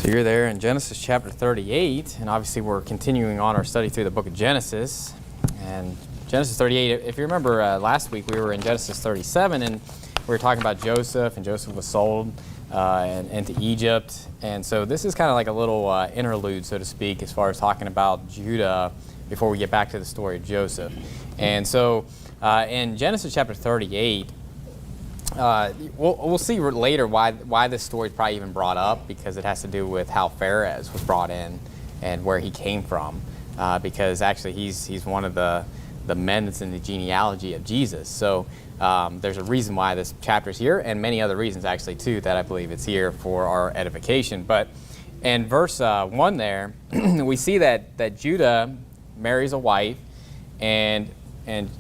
So you're there in Genesis chapter 38, and obviously we're continuing on our study through the book of Genesis. And Genesis 38, if you remember last week we were in Genesis 37, and we were talking about Joseph, and Joseph was sold into Egypt. And so this is kind of like a little interlude, so to speak, as far as talking about Judah before we get back to the story of Joseph. And so in Genesis chapter 38, we'll see later why this story is probably even brought up, because it has to do with how Pharaoh was brought in and where he came from, because actually he's one of the men that's in the genealogy of Jesus. So there's a reason why this chapter is here, and many other reasons actually too that I believe it's here for our edification. But in verse 1 there, we see that Judah marries a wife, and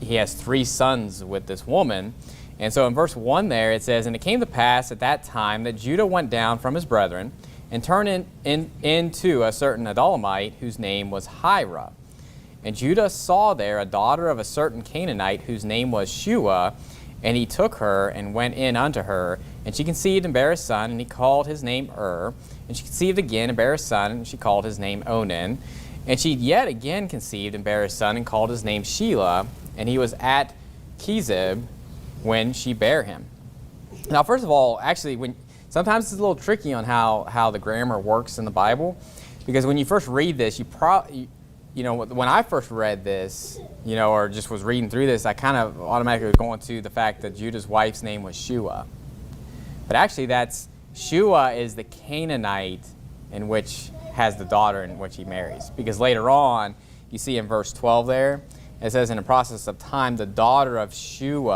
he has 3 sons with this woman. And so in verse 1 there it says, "And it came to pass at that time that Judah went down from his brethren and turned into a certain Adullamite whose name was Hira. And Judah saw there a daughter of a certain Canaanite whose name was shew, and he took her and went in unto her. And she conceived and bare a son, and he called his name And she conceived again and bare a son, and she called his name Onan. And she yet again conceived and bare a son, and called his name Shelah. And he was at Kezib when she bare him." Now, first of all, actually, sometimes it's a little tricky on how the grammar works in the Bible, because when you first read this, when I first read this, or just was reading through this, I kind of automatically was going to the fact that Judah's wife's name was shew. But actually, shew is the Canaanite in which has the daughter in which he marries, because later on, you see in verse 12 there, it says, "In the process of time, the daughter of shew,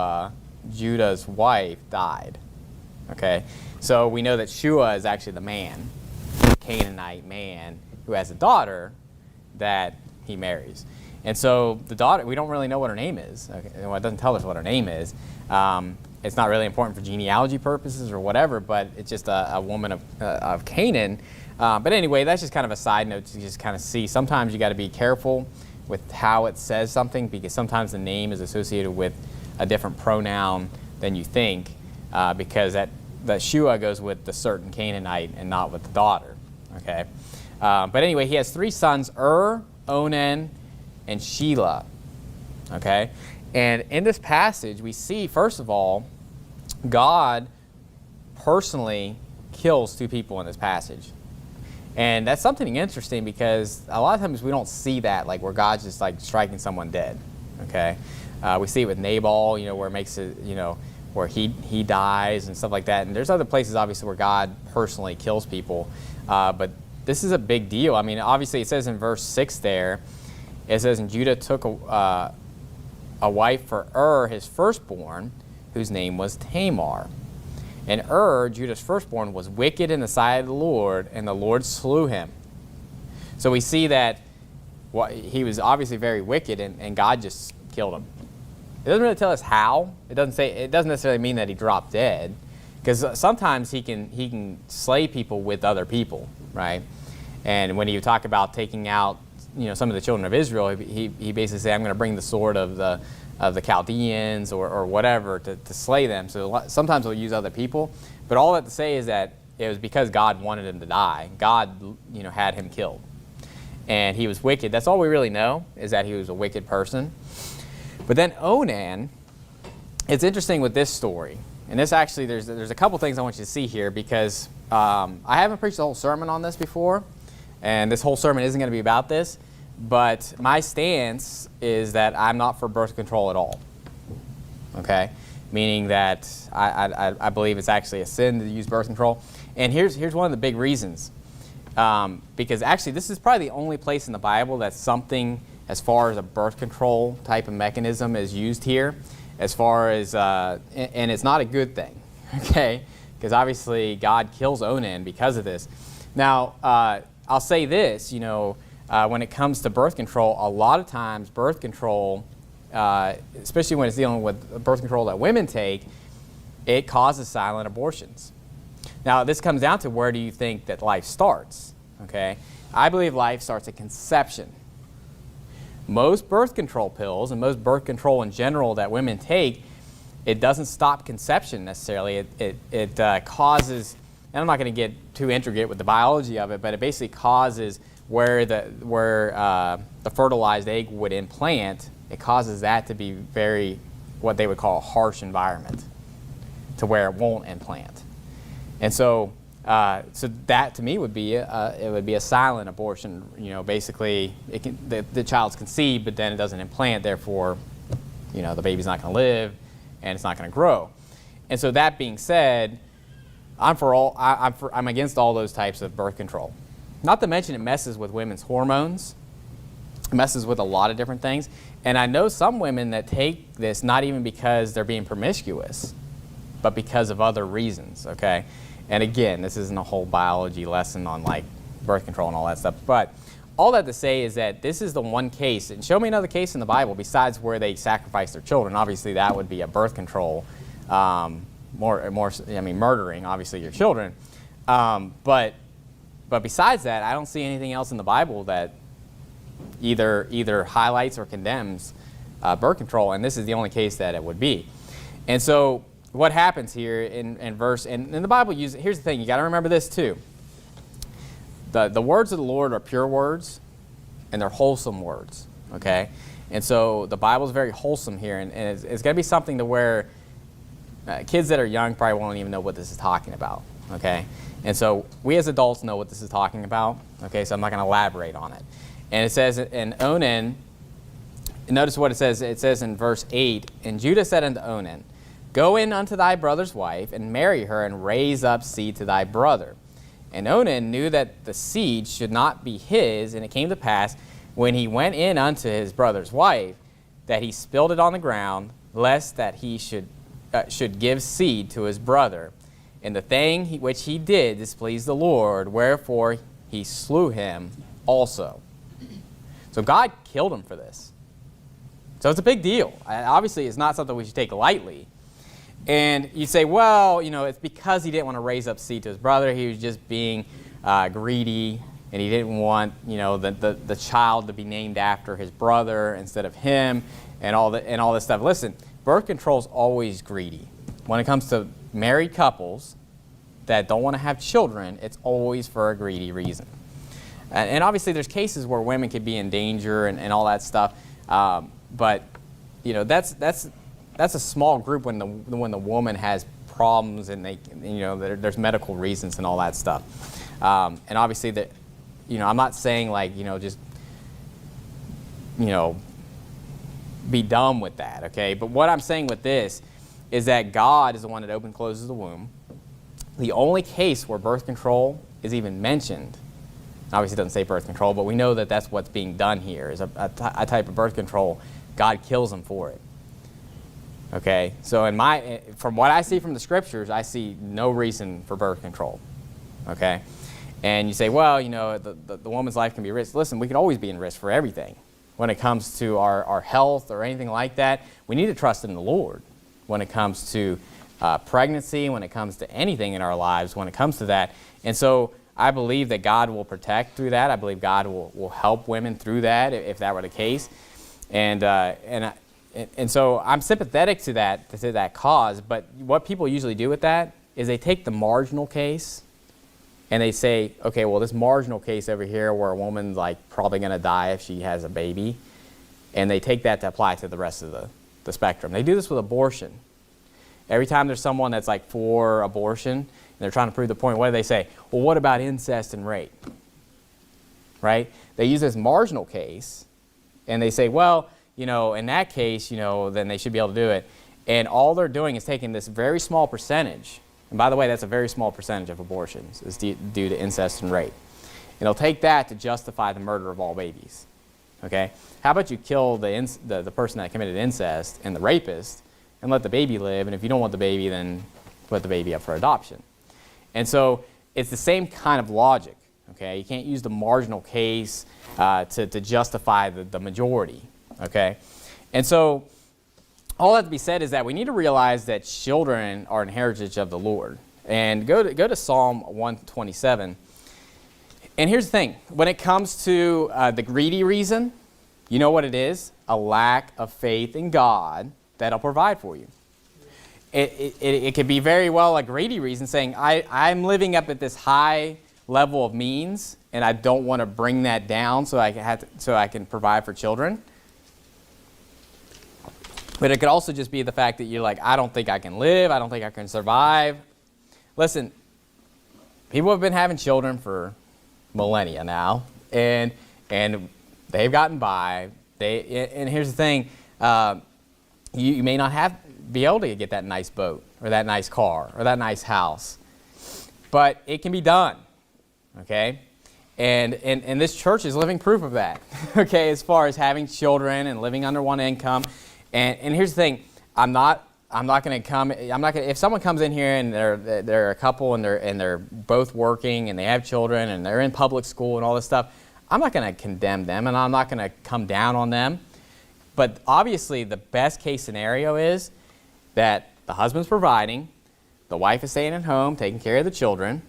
Judah's wife, died." Okay, so we know that shew is actually the man, the Canaanite man, who has a daughter that he marries. And so the daughter, we don't really know what her name is. Okay, well, it doesn't tell us what her name is. It's not really important for genealogy purposes or whatever, but it's just a woman of Canaan. But anyway, that's just kind of a side note to just kind of see. Sometimes you got to be careful with how it says something, because sometimes the name is associated with a different pronoun than you think, because that shew goes with the certain Canaanite and not with the daughter. Okay, but anyway, he has 3 sons: Onan, and Shelah. Okay, and in this passage, we see first of all, God personally kills 2 people in this passage. And that's something interesting, because a lot of times we don't see that, like where God's just like striking someone dead. Okay, we see it with Nabal, where it makes it, where he dies and stuff like that. And there's other places, obviously, where God personally kills people. But this is a big deal. I mean, obviously, it says in verse 6 there, it says, "And Judah took a wife for his firstborn, whose name was Tamar. And Judah's firstborn, was wicked in the sight of the Lord, and the Lord slew him." So we see that he was obviously very wicked, and God just killed him. It doesn't really tell us how. It doesn't necessarily mean that he dropped dead, because sometimes he can slay people with other people, right? And when you talk about taking out some of the children of Israel, he basically said, "I'm going to bring the sword of the Chaldeans or whatever to slay them." So sometimes he'll use other people, but all that to say is that it was because God wanted him to die. God had him killed, and he was wicked. That's all we really know, is that he was a wicked person. But then Onan, it's interesting with this story, and this actually there's a couple things I want you to see here, because I haven't preached a whole sermon on this before, and this whole sermon isn't going to be about this. But my stance is that I'm not for birth control at all. Okay, meaning that I believe it's actually a sin to use birth control. And here's one of the big reasons, because actually this is probably the only place in the Bible that something as far as a birth control type of mechanism is used here, as far as and it's not a good thing. Okay, because obviously God kills Onan because of this. Now I'll say this, when it comes to birth control, a lot of times birth control, especially when it's dealing with birth control that women take, it causes silent abortions. Now, this comes down to, where do you think that life starts? Okay, I believe life starts at conception. Most birth control pills and most birth control in general that women take, it doesn't stop conception necessarily. It causes and I'm not going to get too intricate with the biology of it, but it basically causes where the fertilized egg would implant, it causes that to be very, what they would call a harsh environment, to where it won't implant. And so that to me would be a silent abortion. Basically the child's conceived, but then it doesn't implant. Therefore, the baby's not going to live, and it's not going to grow. And so that being said, I'm against all those types of birth control. Not to mention it messes with women's hormones. It messes with a lot of different things. And I know some women that take this not even because they're being promiscuous, but because of other reasons, okay? And again, this isn't a whole biology lesson on like birth control and all that stuff, but all that to say is that this is the one case, and show me another case in the Bible besides where they sacrifice their children. Obviously that would be a birth control, murdering obviously your children. But besides that, I don't see anything else in the Bible that either highlights or condemns birth control, and this is the only case that it would be. And so what happens here in verse, and the Bible uses, here's the thing, you got to remember this too. The words of the Lord are pure words, and they're wholesome words, okay? And so the Bible's very wholesome here, and it's going to be something to where kids that are young probably won't even know what this is talking about, okay? And so we as adults know what this is talking about, okay? So I'm not going to elaborate on it. And it says in Onan, notice what it says. It says in verse 8, "And Judah said unto Onan, Go in unto thy brother's wife, and marry her, and raise up seed to thy brother. And Onan knew that the seed should not be his, and it came to pass, when he went in unto his brother's wife, that he spilled it on the ground, lest that he should give seed to his brother. And the thing which he did displeased the Lord, wherefore he slew him also." So God killed him for this. So it's a big deal. Obviously, it's not something we should take lightly. And you say, well, it's because he didn't want to raise up seed to his brother. He was just being greedy, and he didn't want, the child to be named after his brother instead of him, and all this stuff. Listen, birth control is always greedy. When it comes to married couples that don't want to have children, it's always for a greedy reason. And obviously there's cases where women could be in danger and all that stuff, but that's a small group when the woman has problems and there's medical reasons and all that stuff. And obviously that I'm not saying just be dumb with that, okay? But what I'm saying with this is that God is the one that opens and closes the womb. The only case where birth control is even mentioned, obviously it doesn't say birth control, but we know that that's what's being done here, is a type of birth control. God kills them for it. Okay, so from what I see from the scriptures, I see no reason for birth control. Okay, and you say, well, the woman's life can be risked. Listen, we can always be in risk for everything. When it comes to our health or anything like that, we need to trust in the Lord. When it comes to pregnancy, when it comes to anything in our lives, when it comes to that. And so I believe that God will protect through that. I believe God will help women through that if that were the case. And so I'm sympathetic to that cause. But what people usually do with that is they take the marginal case and they say, okay, well, this marginal case over here where a woman's probably going to die if she has a baby, and they take that to apply to the rest of the spectrum. They do this with abortion. Every time there's someone that's for abortion and they're trying to prove the point, what do they say? Well, what about incest and rape? Right? They use this marginal case and they say, well, in that case, then they should be able to do it. And all they're doing is taking this very small percentage, and by the way, that's a very small percentage of abortions is due to incest and rape. And they'll take that to justify the murder of all babies. Okay? How about you kill the person that committed incest and the rapist and let the baby live, and if you don't want the baby, then put the baby up for adoption. And so it's the same kind of logic. Okay? You can't use the marginal case to justify the majority. Okay? And so all that to be said is that we need to realize that children are an heritage of the Lord. And go to Psalm 127. And here's the thing. When it comes to the greedy reason, you know what it is? A lack of faith in God that'll provide for you. it could be very well a greedy reason, saying, I'm living up at this high level of means, and I don't want to bring that down so I can provide for children. But it could also just be the fact that you're like, I don't think I can live, I don't think I can survive. Listen, people have been having children for millennia now, and they've gotten by. And here's the thing, you may not be able to get that nice boat or that nice car or that nice house, but it can be done, okay? And this church is living proof of that, okay, as far as having children and living under one income. And here's the thing, I'm not going to if someone comes in here and they're a couple and they're both working and they have children and they're in public school and all this stuff, I'm not going to condemn them and I'm not going to come down on them. But obviously the best case scenario is that the husband's providing, the wife is staying at home, taking care of the children,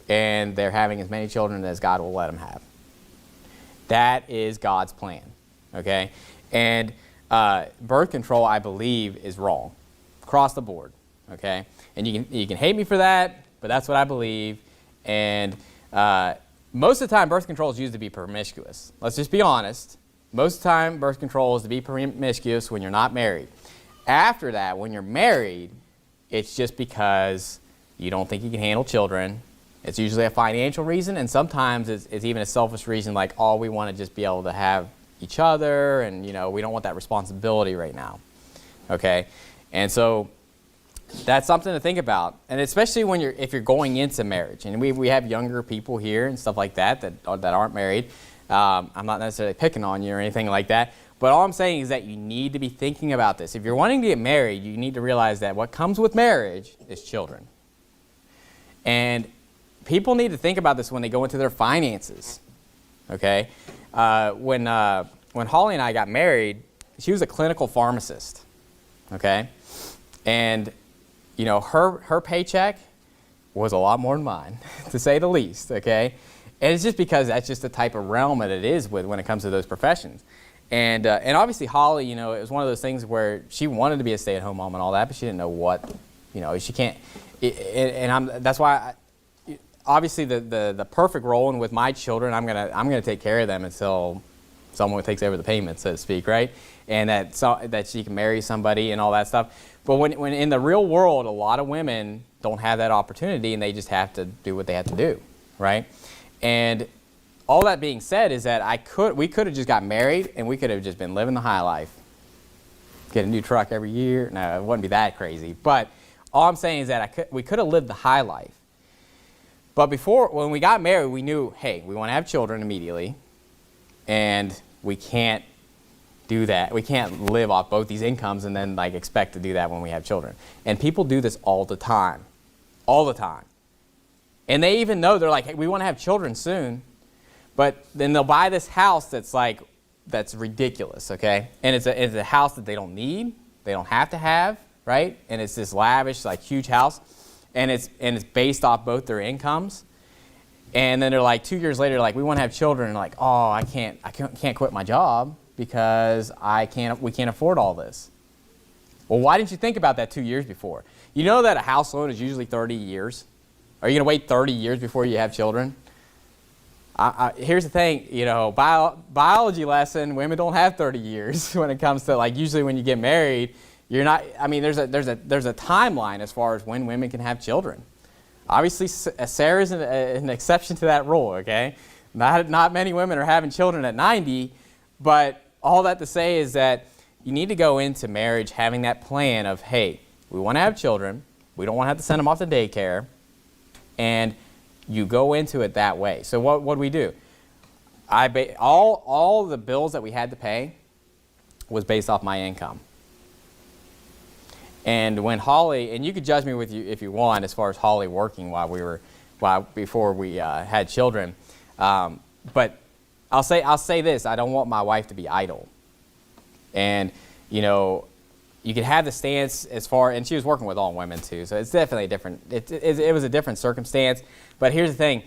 and they're having as many children as God will let them have. That is God's plan, okay? And birth control, I believe, is wrong across the board, okay? And you can hate me for that, but that's what I believe. And most of the time, birth control is used to be promiscuous. Let's just be honest. Most of the time, birth control is to be promiscuous when you're not married. After that, when you're married, it's just because you don't think you can handle children. It's usually a financial reason, and sometimes it's even a selfish reason, like, oh, we want to just be able to have each other, and we don't want that responsibility right now, okay? And so that's something to think about, and especially if you're going into marriage. And we have younger people here and stuff like that aren't married. I'm not necessarily picking on you or anything like that, but all I'm saying is that you need to be thinking about this. If you're wanting to get married, you need to realize that what comes with marriage is children. And people need to think about this when they go into their finances, okay? When Holly and I got married, she was a clinical pharmacist, okay? And, her paycheck was a lot more than mine, to say the least, okay? And it's just because that's just the type of realm that it is when it comes to those professions. And obviously Holly, it was one of those things where she wanted to be a stay-at-home mom and all that, but she didn't know what, she can't. That's why, obviously the perfect role, and with my children, I'm gonna take care of them until someone takes over the payment, so to speak, right? And that she can marry somebody and all that stuff. But when in the real world, a lot of women don't have that opportunity, and they just have to do what they have to do, right? And all that being said is that we could have just got married and we could have just been living the high life. Get a new truck every year. No, it wouldn't be that crazy. But all I'm saying is that we could have lived the high life. But when we got married, we knew, hey, we want to have children immediately, and we can't do that. We can't live off both these incomes and then expect to do that when we have children. And people do this all the time. All the time. And they even know, they're like, hey, we want to have children soon. But then they'll buy this house that's ridiculous, okay? And it's a house that they don't need, they don't have to have, right? And it's this lavish, huge house, and it's based off both their incomes. And then they're 2 years later, we want to have children, and oh, I can't quit my job because we can't afford all this. Well, why didn't you think about that 2 years before? You know that a house loan is usually 30 years. Are you going to wait 30 years before you have children? Here's the thing, biology lesson, women don't have 30 years when it comes to, usually when you get married, you're not, there's a timeline as far as when women can have children. Obviously, Sarah's an exception to that rule, okay? Not many women are having children at 90, but all that to say is that you need to go into marriage having that plan of, hey, we want to have children, we don't want to have to send them off to daycare, and you go into it that way. So what do we do? All the bills that we had to pay was based off my income. And when Holly, and you could judge me if you want, as far as Holly working before we had children, but I'll say this: I don't want my wife to be idle. And you can have the stance as far, and she was working with all women too, so it's definitely different. It was a different circumstance. But here's the thing: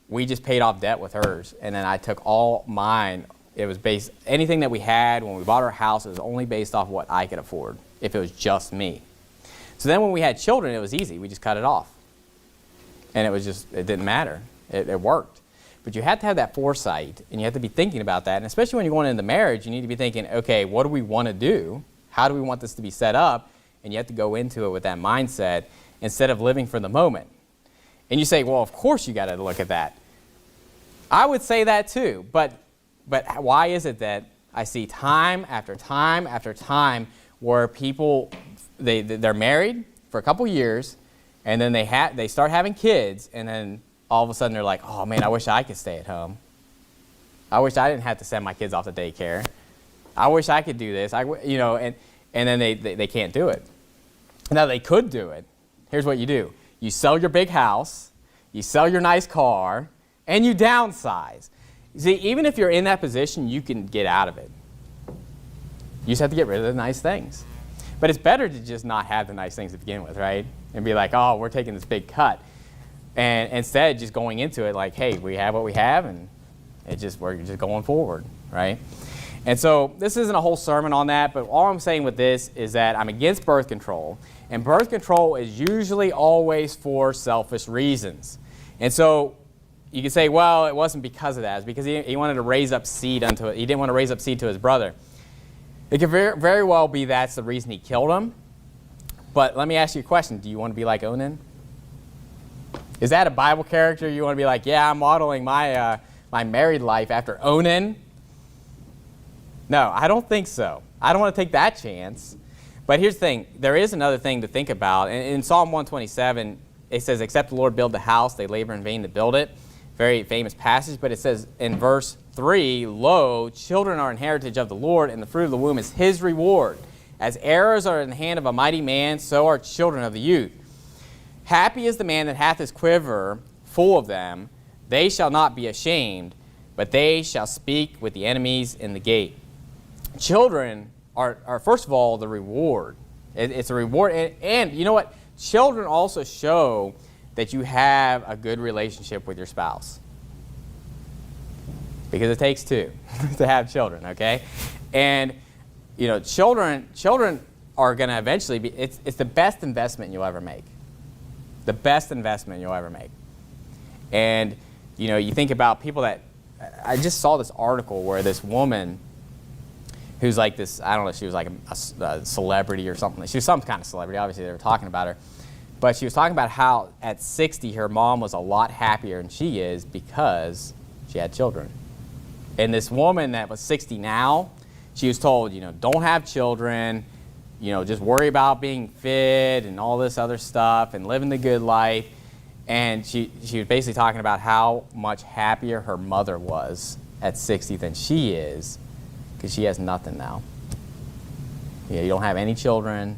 we just paid off debt with hers, and then I took all mine. It was anything that we had when we bought our house, it was only based off what I could afford. If it was just me, So then when we had children, it was easy. We just cut it off. And it didn't matter. It worked. But you have to have that foresight, and you have to be thinking about that. And especially when you're going into marriage, you need to be thinking, okay, what do we want to do? How do we want this to be set up? And you have to go into it with that mindset instead of living for the moment. And you say, well, of course you got to look at that. I would say that too. But why is it that I see time after time after time where people, they're married for a couple years, and then they start having kids, and then all of a sudden they're like, oh man, I wish I could stay at home. I wish I didn't have to send my kids off to daycare. I wish I could do this. And then they can't do it. Now they could do it. Here's what you do. You sell your big house, you sell your nice car, and you downsize. See, even if you're in that position, you can get out of it. You just have to get rid of the nice things. But it's better to just not have the nice things to begin with, right? And be like, oh, we're taking this big cut. And instead, just going into it like, hey, we have what we have, and we're just going forward, right? And so this isn't a whole sermon on that, but all I'm saying with this is that I'm against birth control. And birth control is usually always for selfish reasons. And so you can say, well, it wasn't because of that. It's because he wanted to raise up seed unto it. He didn't want to raise up seed to his brother. It could very well be that's the reason he killed him. But let me ask you a question. Do you want to be like Onan? Is that a Bible character you want to be like, yeah, I'm modeling my married life after Onan? No, I don't think so. I don't want to take that chance. But here's the thing. There is another thing to think about. In Psalm 127, it says, except the Lord build the house, they labor in vain to build it. Very famous passage. But it says in verse 3, lo, children are an heritage of the Lord, and the fruit of the womb is his reward. As arrows are in the hand of a mighty man, so are children of the youth. Happy is the man that hath his quiver full of them. They shall not be ashamed, but they shall speak with the enemies in the gate. Children are first of all, the reward. It's a reward. And you know what? Children also show that you have a good relationship with your spouse. Because it takes two to have children, okay? And, you know, children are going to eventually be, it's the best investment you'll ever make. The best investment you'll ever make. And, you know, you think about people that, I just saw this article where this woman who's like this, I don't know, she was like a celebrity or something. She was some kind of celebrity. Obviously, they were talking about her. But she was talking about how at 60, her mom was a lot happier than she is because she had children. And this woman that was 60 now, she was told, you know, don't have children, you know, just worry about being fit and all this other stuff and living the good life. And she was basically talking about how much happier her mother was at 60 than she is because she has nothing now. You don't have any children.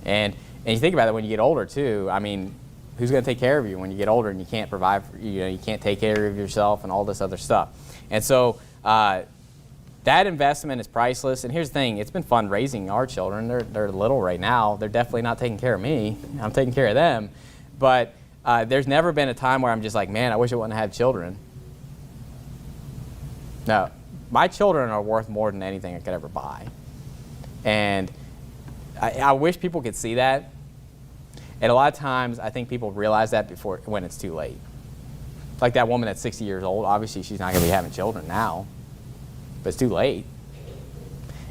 And you think about it when you get older too. I mean, who's going to take care of you when you get older and you can't provide, you can't take care of yourself and all this other stuff. And so that investment is priceless. And here's the thing, it's been fun raising our children. They're little right now. They're definitely not taking care of me. I'm taking care of them. But there's never been a time where I'm just like, man, I wish I wouldn't have children. No, my children are worth more than anything I could ever buy. And I wish people could see that. And a lot of times, I think people realize that when it's too late. Like that woman that's 60 years old, obviously she's not going to be having children now. But it's too late.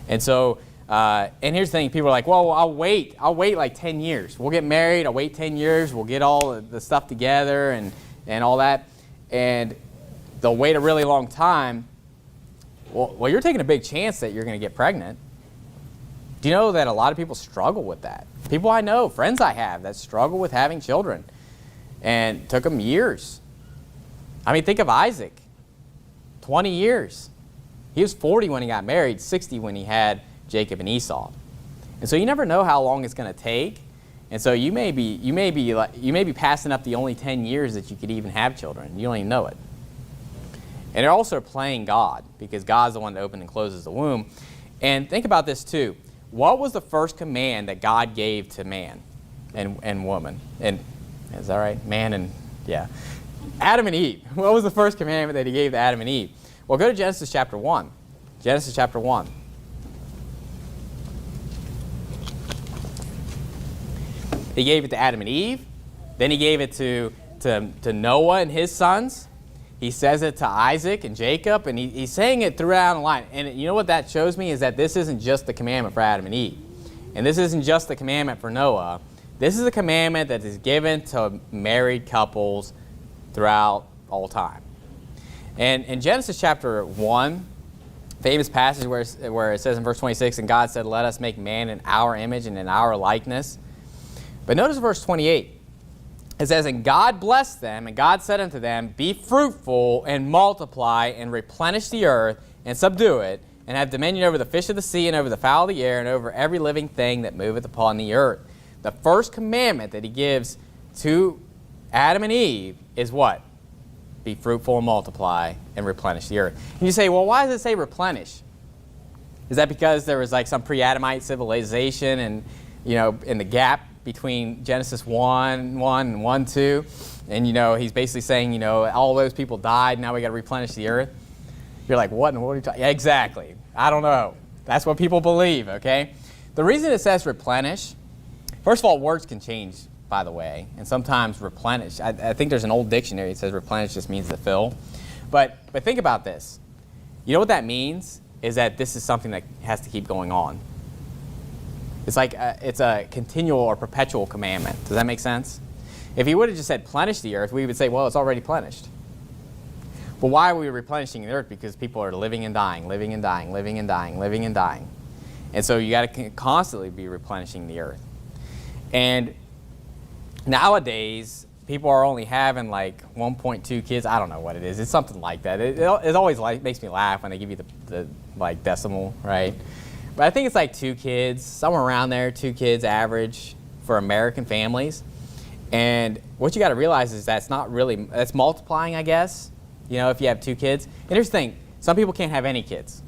And so, and here's the thing, people are like, well, I'll wait like 10 years. We'll get married, I'll wait 10 years, we'll get all the stuff together and all that. And they'll wait a really long time. Well, you're taking a big chance that you're going to get pregnant. Do you know that a lot of people struggle with that? People I know, friends I have, that struggle with having children. And it took them years. I mean, think of Isaac. 20 years. He was 40 when he got married, 60 when he had Jacob and Esau. And so you never know how long it's going to take. And so you may be passing up the only 10 years that you could even have children. You don't even know it. And they're also playing God, because God's the one that opens and closes the womb. And think about this too. What was the first command that God gave to man and woman? And is that right? Man and, yeah. Adam and Eve. What was the first commandment that he gave to Adam and Eve? Well, go to Genesis chapter 1. Genesis chapter 1. He gave it to Adam and Eve. Then he gave it to Noah and his sons. He says it to Isaac and Jacob, and he's saying it throughout the line. And you know what that shows me is that this isn't just the commandment for Adam and Eve. And this isn't just the commandment for Noah. This is a commandment that is given to married couples throughout all time. And in Genesis chapter 1, famous passage where it says in verse 26, and God said, let us make man in our image and in our likeness. But notice verse 28. It says, and God blessed them, and God said unto them, be fruitful and multiply and replenish the earth and subdue it, and have dominion over the fish of the sea and over the fowl of the air and over every living thing that moveth upon the earth. The first commandment that he gives to Adam and Eve is what? Be fruitful and multiply and replenish the earth. And you say, well, why does it say replenish? Is that because there was like some pre-Adamite civilization and, in the gap between Genesis 1:1 and 1:2, and he's basically saying, all those people died, now we got to replenish the earth? You're like, what in the world are you talking? Yeah, exactly. I don't know. That's what people believe, okay? The reason it says replenish, first of all, words can change, by the way, and sometimes replenish. I think there's an old dictionary that says replenish just means to fill. But think about this. You know what that means? Is that this is something that has to keep going on. It's like it's a continual or perpetual commandment. Does that make sense? If he would have just said plenish the earth, we would say, well, it's already plenished. But why are we replenishing the earth? Because people are living and dying, living and dying, living and dying, living and dying. And so you got to constantly be replenishing the earth. And nowadays, people are only having like 1.2 kids. I don't know what it is. It's something like that. It always makes me laugh when they give you the decimal, right? But I think it's like 2 kids, somewhere around there, 2 kids average for American families. And what you got to realize is that's multiplying, I guess, if you have 2 kids. And here's the thing, some people can't have any kids,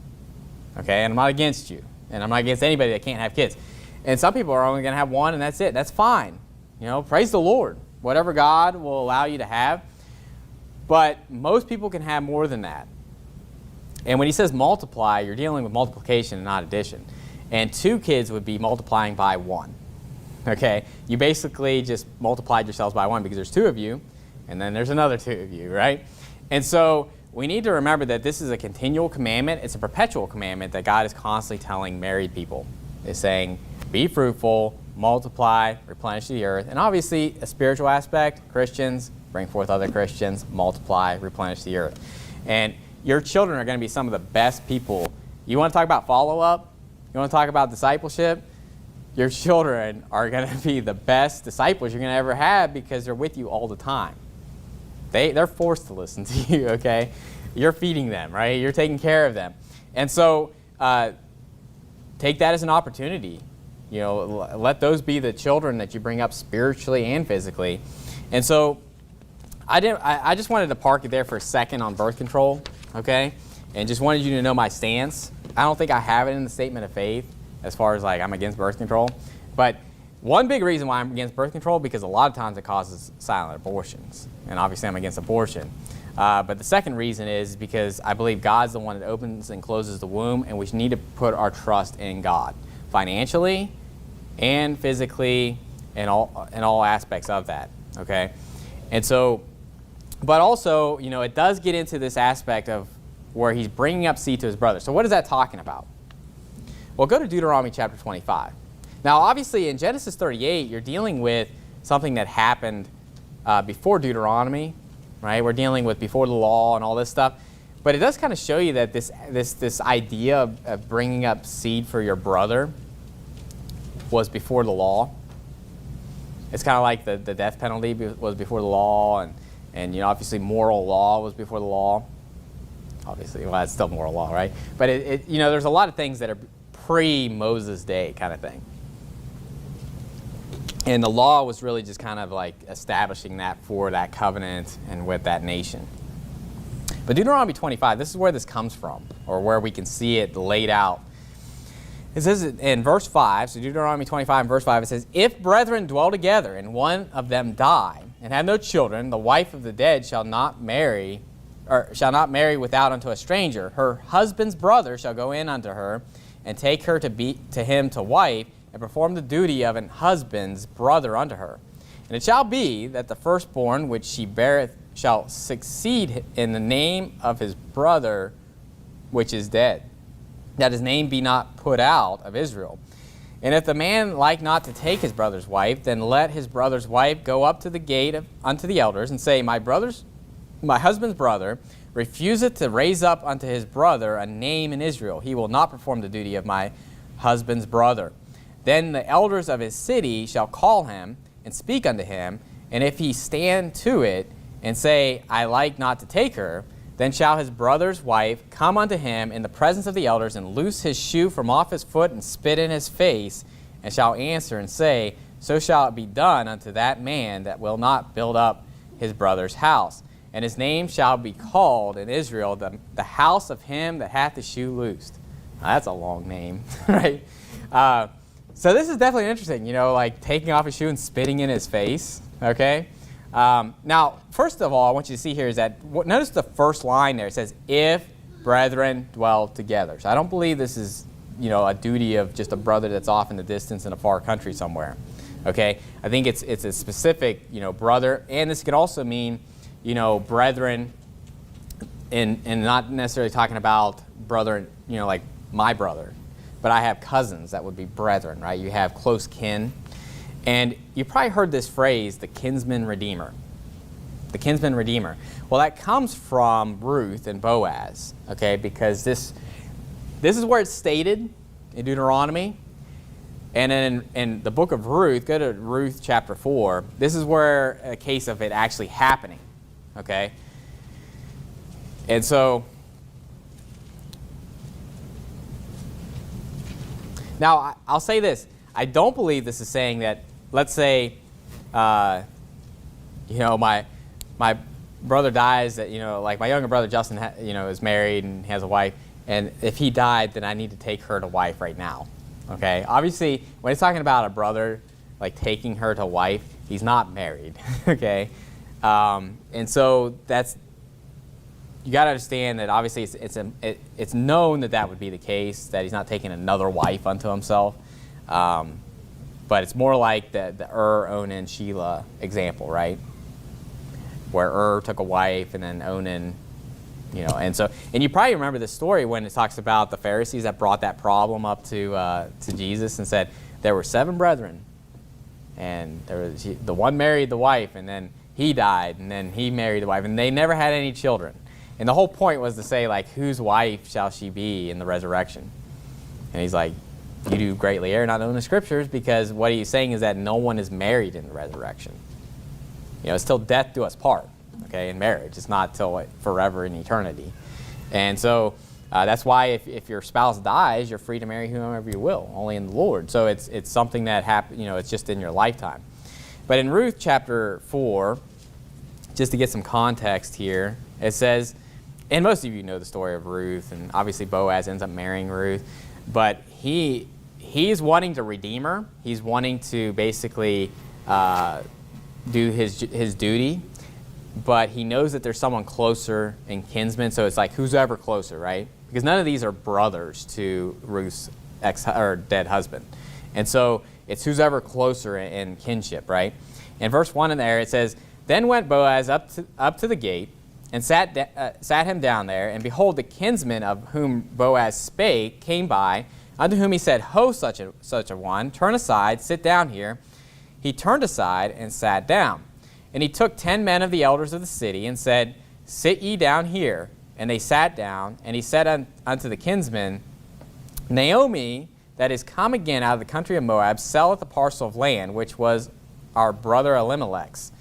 okay? And I'm not against you, and I'm not against anybody that can't have kids. And some people are only going to have 1, and that's it. That's fine. Praise the Lord. Whatever God will allow you to have. But most people can have more than that. And when he says multiply, you're dealing with multiplication and not addition. And 2 kids would be multiplying by 1. Okay? You basically just multiplied yourselves by 1 because there's 2 of you, and then there's another 2 of you, right? And so we need to remember that this is a continual commandment. It's a perpetual commandment that God is constantly telling married people. It's saying, be fruitful, multiply, replenish the earth. And obviously, a spiritual aspect, Christians, bring forth other Christians, multiply, replenish the earth. And your children are going to be some of the best people. You want to talk about follow-up? You want to talk about discipleship? Your children are going to be the best disciples you're going to ever have because they're with you all the time. They're forced to listen to you, okay? You're feeding them, right? You're taking care of them. And so take that as an opportunity. Let those be the children that you bring up spiritually and physically. And so I just wanted to park it there for a second on birth control, okay? And just wanted you to know my stance. I don't think I have it in the statement of faith as far as like I'm against birth control. But one big reason why I'm against birth control, because a lot of times it causes silent abortions. And obviously I'm against abortion. But the second reason is because I believe God's the one that opens and closes the womb, and we need to put our trust in God, financially and physically and all aspects of that, okay? And so, but also, it does get into this aspect of where he's bringing up seed to his brother. So what is that talking about? Well, go to Deuteronomy chapter 25. Now, obviously, in Genesis 38, you're dealing with something that happened before Deuteronomy, right? We're dealing with before the law and all this stuff. But it does kind of show you that this idea of bringing up seed for your brother was before the law. It's kind of like the death penalty was before the law, and obviously moral law was before the law. Obviously, well, it's still moral law, right? But there's a lot of things that are pre-Moses' day kind of thing. And the law was really just kind of like establishing that for that covenant and with that nation. But Deuteronomy 25, this is where this comes from, or where we can see it laid out. It says in verse 5, so Deuteronomy 25 and verse 5, it says, if brethren dwell together, and one of them die, and have no children, the wife of the dead shall not marry without unto a stranger. Her husband's brother shall go in unto her, and take her to him to wife, and perform the duty of an husband's brother unto her. And it shall be that the firstborn which she beareth shall succeed in the name of his brother which is dead, that his name be not put out of Israel. And if the man like not to take his brother's wife, then let his brother's wife go up to the gate unto the elders, and say, my husband's brother refuseth to raise up unto his brother a name in Israel. He will not perform the duty of my husband's brother. Then the elders of his city shall call him, and speak unto him, and if he stand to it, and say, I like not to take her, then shall his brother's wife come unto him in the presence of the elders, and loose his shoe from off his foot, and spit in his face, and shall answer and say, so shall it be done unto that man that will not build up his brother's house. And his name shall be called in Israel the house of him that hath the shoe loosed. Now, that's a long name, right? So this is definitely interesting, like taking off his shoe and spitting in his face, okay? Now, first of all, I want you to see here is that, notice the first line there. It says, if brethren dwell together. So I don't believe this is, a duty of just a brother that's off in the distance in a far country somewhere. Okay? I think it's a specific, brother. And this could also mean, brethren, and not necessarily talking about brother, like my brother. But I have cousins that would be brethren, right? You have close kin. And you probably heard this phrase, the kinsman redeemer. The kinsman redeemer. Well, that comes from Ruth and Boaz, okay? Because this is where it's stated in Deuteronomy. And then in the book of Ruth, go to Ruth chapter 4. This is where a case of it actually happening, okay? And so, now I'll say this. I don't believe this is saying that, let's say, my brother dies, that, like my younger brother Justin, is married and has a wife, and if he died, then I need to take her to wife right now, okay? Obviously, when it's talking about a brother, like taking her to wife, he's not married, okay? And so you got to understand that obviously it's known that would be the case, that he's not taking another wife unto himself. But it's more like the Onan, Shelah example, right? Where took a wife and then Onan, and you probably remember this story when it talks about the Pharisees that brought that problem up to Jesus and said, there were 7 brethren, and the one married the wife, and then he died, and then he married the wife, and they never had any children. And the whole point was to say, like, whose wife shall she be in the resurrection? And he's like, you do greatly err not knowing the Scriptures, because what he's saying is that no one is married in the resurrection. It's till death do us part, okay, in marriage. It's not till forever in eternity. And so that's why if your spouse dies, you're free to marry whomever you will, only in the Lord. So it's something that happens, it's just in your lifetime. But in Ruth chapter 4, just to get some context here, it says, and most of you know the story of Ruth, and obviously Boaz ends up marrying Ruth, but he's wanting to redeem her. He's wanting to basically do his duty, but he knows that there's someone closer in kinsman, so it's like who's ever closer, right? Because none of these are brothers to Ruth's dead husband. And so it's who's ever closer in kinship, right? In verse 1 in there, it says, then went Boaz up to the gate, and sat him down there, and behold, the kinsman of whom Boaz spake came by, unto whom he said, ho, such a one, turn aside, sit down here. He turned aside and sat down. And he took 10 men of the elders of the city, and said, sit ye down here. And they sat down, and he said unto the kinsman, Naomi, that is come again out of the country of Moab, selleth a parcel of land, which was our brother Elimelech's.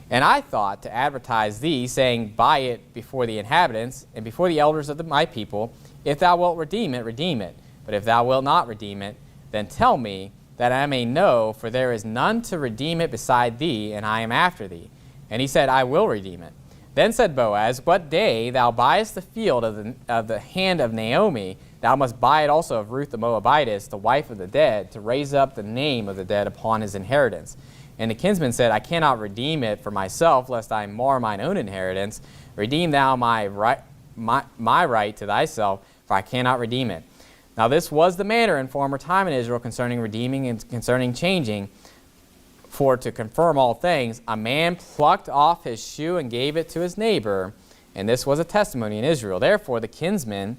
And I thought to advertise thee, saying, buy it before the inhabitants, and before the elders of my people. If thou wilt redeem it, redeem it. But if thou wilt not redeem it, then tell me, that I may know, for there is none to redeem it beside thee, and I am after thee. And he said, I will redeem it. Then said Boaz, what day thou buyest the field of the hand of Naomi, thou must buy it also of Ruth the Moabitess, the wife of the dead, to raise up the name of the dead upon his inheritance. And the kinsman said, I cannot redeem it for myself, lest I mar mine own inheritance. Redeem thou my right to thyself, for I cannot redeem it. Now this was the manner in former time in Israel concerning redeeming and concerning changing. For to confirm all things, a man plucked off his shoe and gave it to his neighbor, and this was a testimony in Israel. Therefore the kinsman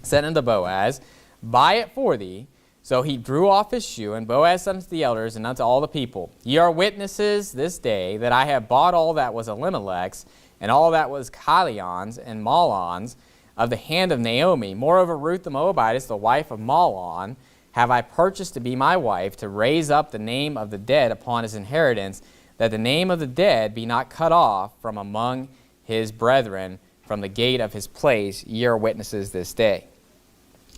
said unto Boaz, Buy it for thee. So he drew off his shoe, and Boaz said unto the elders and unto all the people, Ye are witnesses this day that I have bought all that was Elimelech's, and all that was Chilion's and Mahlon's, of the hand of Naomi. Moreover, Ruth the Moabitess, the wife of Mahlon, have I purchased to be my wife, to raise up the name of the dead upon his inheritance, that the name of the dead be not cut off from among his brethren, from the gate of his place. Ye are witnesses this day.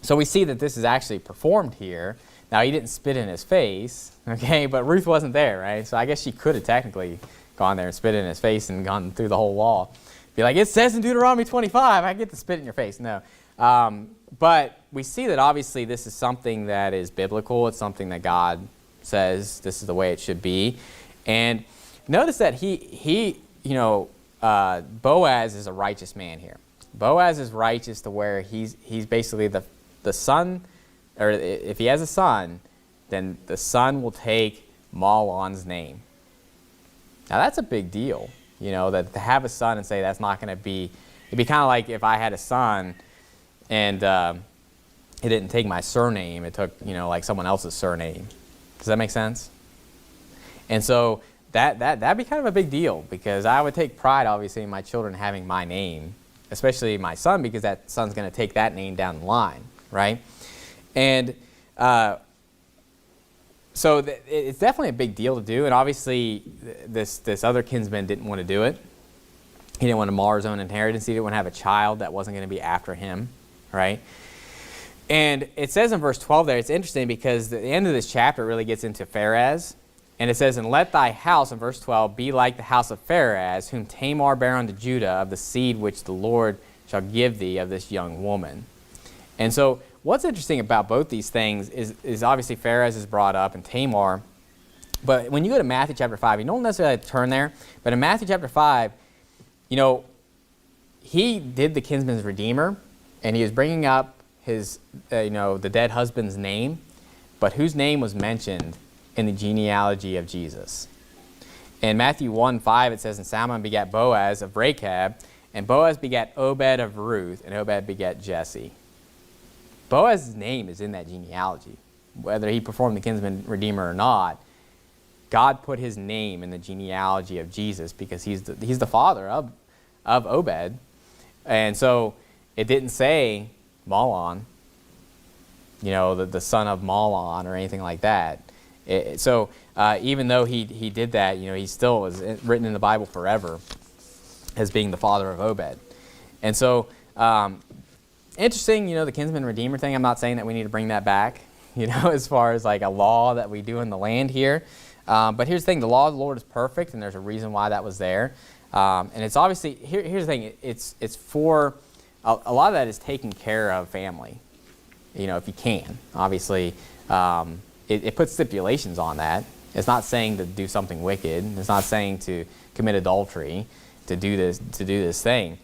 So we see that this is actually performed here. Now, he didn't spit in his face, okay, but Ruth wasn't there, right? So I guess she could have technically gone there and spit in his face and gone through the whole wall. Be like, it says in Deuteronomy 25, I get to spit in your face. No. But we see that obviously this is something that is biblical. It's something that God says this is the way it should be. And notice that Boaz is a righteous man here. Boaz is righteous to where he's basically the son, or if he has a son, then the son will take Mahlon's name. Now that's a big deal, that to have a son and say that's not going to be, it'd be kind of like if I had a son and it didn't take my surname, it took, like someone else's surname. Does that make sense? And so that'd be kind of a big deal, because I would take pride, obviously, in my children having my name, especially my son, because that son's going to take that name down the line, right? And so it's definitely a big deal to do, and obviously this other kinsman didn't want to do it. He didn't want to mar his own inheritance. He didn't want to have a child that wasn't going to be after him, right? And it says in verse 12 there, it's interesting because the end of this chapter really gets into Pharez. And it says, And let thy house, in verse 12, be like the house of Pharez, whom Tamar bare unto Judah, of the seed which the Lord shall give thee of this young woman. And so what's interesting about both these things is obviously Pharez is brought up and Tamar. But when you go to Matthew chapter 5, you don't necessarily have to turn there. But in Matthew chapter 5, he did the kinsman's redeemer, and he was bringing up his, the dead husband's name, but whose name was mentioned in the genealogy of Jesus. In Matthew 1:5, it says, And Salmon begat Boaz of Rechab, and Boaz begat Obed of Ruth, and Obed begat Jesse. Boaz's name is in that genealogy. Whether he performed the kinsman redeemer or not, God put his name in the genealogy of Jesus because he's the father of Obed. And so it didn't say Mahlon, the son of Mahlon or anything like that. So even though he did that, he still was written in the Bible forever as being the father of Obed. And so interesting, the kinsman redeemer thing. I'm not saying that we need to bring that back, as far as like a law that we do in the land here. But here's the thing, the law of the Lord is perfect, and there's a reason why that was there. And it's obviously, here's the thing, it's for, a lot of that is taking care of family, if you can. Obviously, it puts stipulations on that. It's not saying to do something wicked. It's not saying to commit adultery, to do this thing.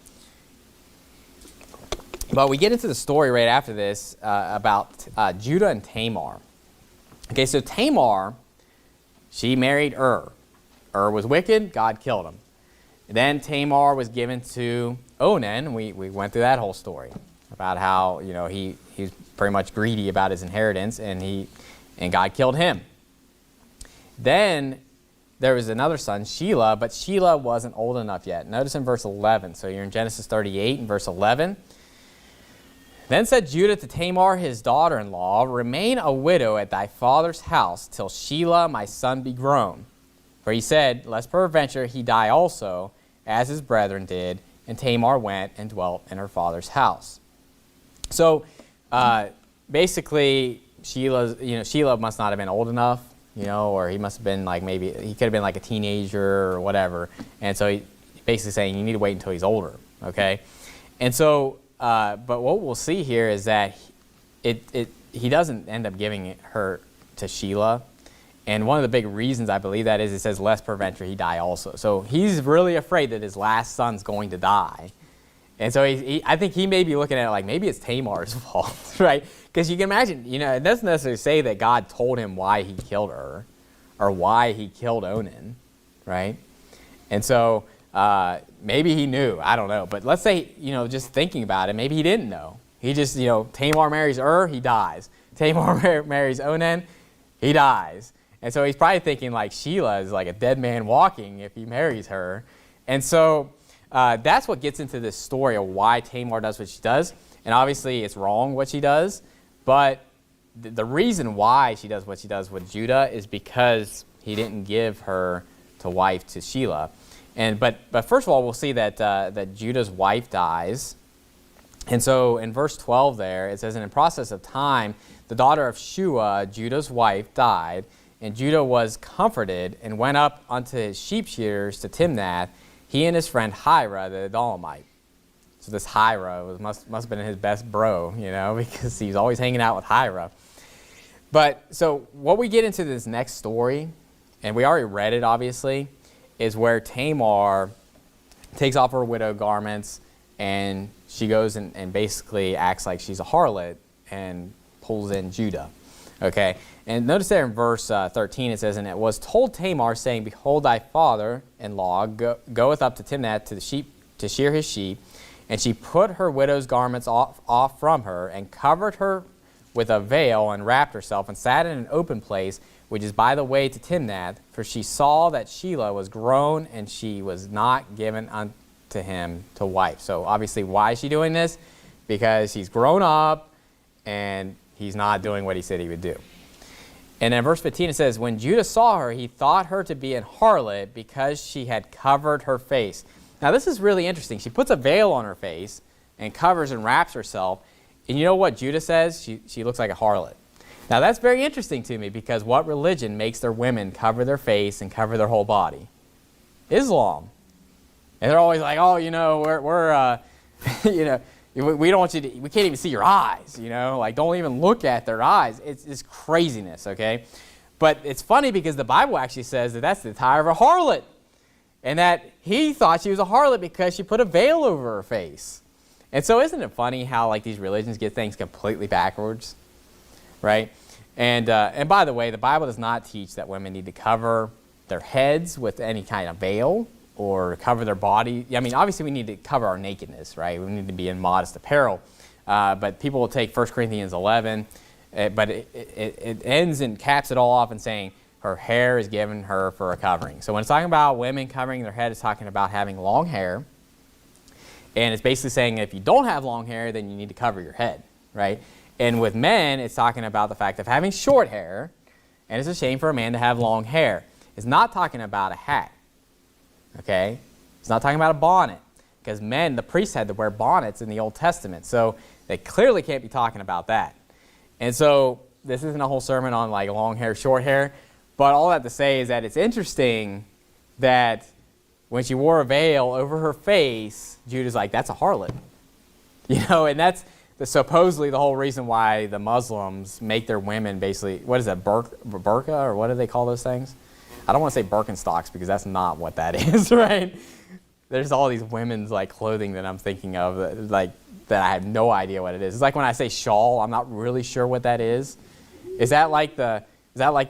But we get into the story right after this about Judah and Tamar. Okay, so Tamar, she married Ur. Ur was wicked, God killed him. Then Tamar was given to Onan. We went through that whole story about how he's pretty much greedy about his inheritance, and God killed him. Then there was another son, Shelah, but Shelah wasn't old enough yet. Notice in verse 11. So you're in Genesis 38 and verse 11. Then said Judah to Tamar his daughter-in-law, Remain a widow at thy father's house till Shelah my son be grown. For he said, Lest peradventure he die also, as his brethren did. And Tamar went and dwelt in her father's house. So basically, Shelah must not have been old enough, or he must have been like, maybe he could have been like a teenager or whatever. And so he basically saying you need to wait until he's older, okay? And so, but what we'll see here is that he doesn't end up giving her to Shelah. And one of the big reasons I believe that is it says, Lest peradventure he die also. So he's really afraid that his last son's going to die. And so I think he may be looking at it like maybe it's Tamar's fault, right? Because you can imagine, it doesn't necessarily say that God told him why he killed her or why he killed Onan, right? And so maybe he knew. I don't know. But let's say, just thinking about it, maybe he didn't know. He just, Tamar marries he dies. Tamar marries Onan, he dies. And so he's probably thinking like Sheila is like a dead man walking if he marries her. And so that's what gets into this story of why Tamar does what she does. And obviously it's wrong what she does. But the reason why she does what she does with Judah is because he didn't give her to wife to Sheila. But first of all, we'll see that Judah's wife dies. And so in verse 12 there, it says, and in process of time, the daughter of shew, Judah's wife, died, and Judah was comforted and went up unto his sheep shearers to Timnath, he and his friend Hira the Adullamite. So this Hira must have been his best bro, because he's always hanging out with Hira. But so what we get into this next story, and we already read it obviously, is where Tamar takes off her widow garments and she goes and basically acts like she's a harlot and pulls in Judah. Okay, and notice there in verse 13 it says, and it was told Tamar, saying, behold, thy father-in-law goeth up to Timnath to shear his sheep. And she put her widow's garments off from her, and covered her with a veil, and wrapped herself, and sat in an open place, which is by the way to Timnath, for she saw that Sheila was grown, and she was not given unto him to wife. So obviously, why is she doing this? Because he's grown up, and he's not doing what he said he would do. And in verse 15 it says, when Judah saw her, he thought her to be an harlot, because she had covered her face. Now this is really interesting. She puts a veil on her face and covers and wraps herself. And you know what Judah says? She looks like a harlot. Now that's very interesting to me, because what religion makes their women cover their face and cover their whole body? Islam. And they're always like, oh, we're we don't want you to, we can't even see your eyes, like don't even look at their eyes. It's craziness, okay? But it's funny because the Bible actually says that that's the attire of a harlot. And that he thought she was a harlot because she put a veil over her face. And so isn't it funny how like these religions get things completely backwards, right? And by the way, the Bible does not teach that women need to cover their heads with any kind of veil or cover their body. I mean, obviously we need to cover our nakedness, right? We need to be in modest apparel. But people will take 1 Corinthians 11, but it ends and caps it all off and saying, her hair is given her for a covering. So when it's talking about women covering their head, it's talking about having long hair. And it's basically saying if you don't have long hair, then you need to cover your head, right? And with men, it's talking about the fact of having short hair. And it's a shame for a man to have long hair. It's not talking about a hat, okay? It's not talking about a bonnet. Because men, the priests had to wear bonnets in the Old Testament. So they clearly can't be talking about that. And so this isn't a whole sermon on like long hair, short hair. But all that to say is that it's interesting that when she wore a veil over her face, Judah's like, that's a harlot. And that's supposedly the whole reason why the Muslims make their women basically, what is that, burqa, or what do they call those things? I don't want to say Birkenstocks because that's not what that is, right? There's all these women's like clothing that I'm thinking of that I have no idea what it is. It's like when I say shawl, I'm not really sure what that is. Is that like the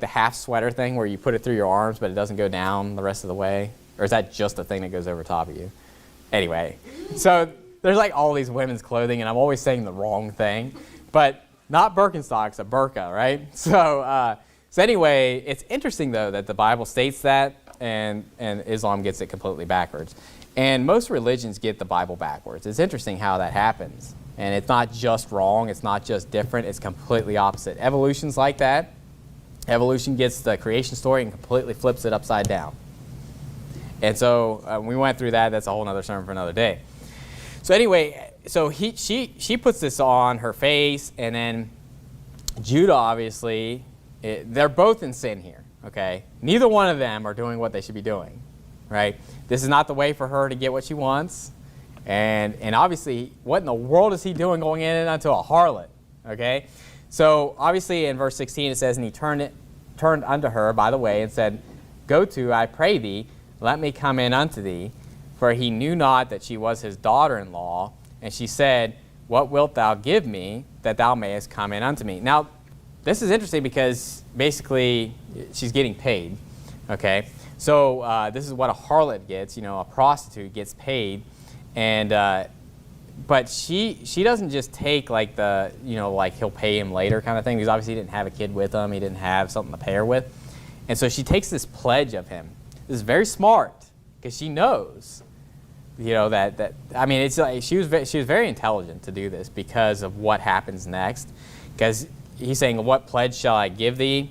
half sweater thing where you put it through your arms but it doesn't go down the rest of the way? Or is that just the thing that goes over top of you? Anyway, so there's like all these women's clothing, and I'm always saying the wrong thing. But not Birkenstocks, a burqa, right? So anyway, it's interesting though that the Bible states that, and Islam gets it completely backwards. And most religions get the Bible backwards. It's interesting how that happens. And it's not just wrong, it's not just different, it's completely opposite. Evolution's like that. Evolution gets the creation story and completely flips it upside down. And so we went through that. That's a whole other sermon for another day. So anyway, so she puts this on her face, and then Judah, obviously, they're both in sin here, okay? Neither one of them are doing what they should be doing, right? This is not the way for her to get what she wants. And obviously, what in the world is he doing going in unto a harlot, okay? So obviously in verse 16 it says, and he turned unto her by the way and said, go to, I pray thee, let me come in unto thee. For he knew not that she was his daughter-in-law. And she said, what wilt thou give me that thou mayest come in unto me? Now, this is interesting because basically she's getting paid, okay? So this is what a harlot gets, a prostitute gets paid, and but she doesn't just take like the, like he'll pay him later kind of thing, because obviously he didn't have a kid with him, he didn't have something to pay her with, and so she takes this pledge of him. This is very smart, because she knows, that I mean, it's like she was very intelligent to do this because of what happens next, because he's saying, what pledge shall I give thee?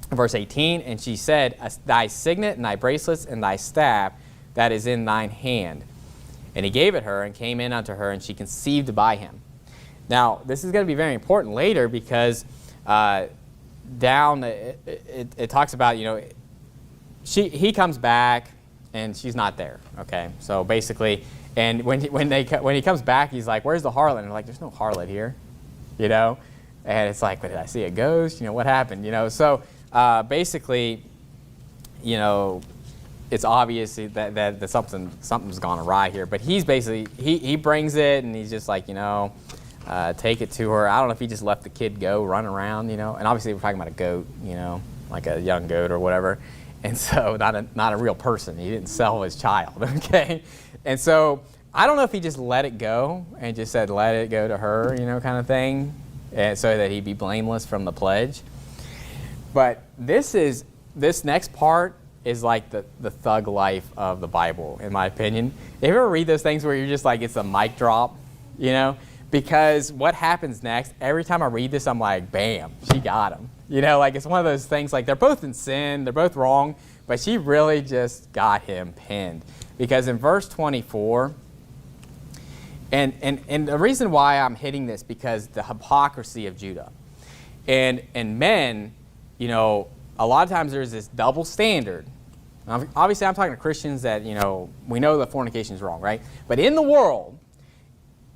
Verse 18, and she said, thy signet and thy bracelets and thy staff that is in thine hand. And he gave it her and came in unto her, and she conceived by him. Now, this is going to be very important later, because it talks about, he comes back and she's not there. Okay, so basically, and when he comes back, he's like, "Where's the harlot?" And they're like, "There's no harlot here," And it's like, "But did I see a ghost? What happened?" So basically, it's obvious that something's gone awry here. But he's basically he brings it, and he's just like, take it to her. I don't know if he just let the kid go run around, and obviously we're talking about a goat, like a young goat or whatever. And so not a real person. He didn't sell his child, okay? And so I don't know if he just let it go and just said, let it go to her, kind of thing, and so that he'd be blameless from the pledge. But this next part is like the thug life of the Bible, in my opinion. You ever read those things where you're just like, it's a mic drop, Because what happens next, every time I read this, I'm like, bam, she got him. Like it's one of those things, like they're both in sin, they're both wrong, but she really just got him pinned. Because in verse 24, and the reason why I'm hitting this, because the hypocrisy of Judah. And men, a lot of times there's this double standard. Obviously, I'm talking to Christians that, we know that fornication is wrong, right? But in the world,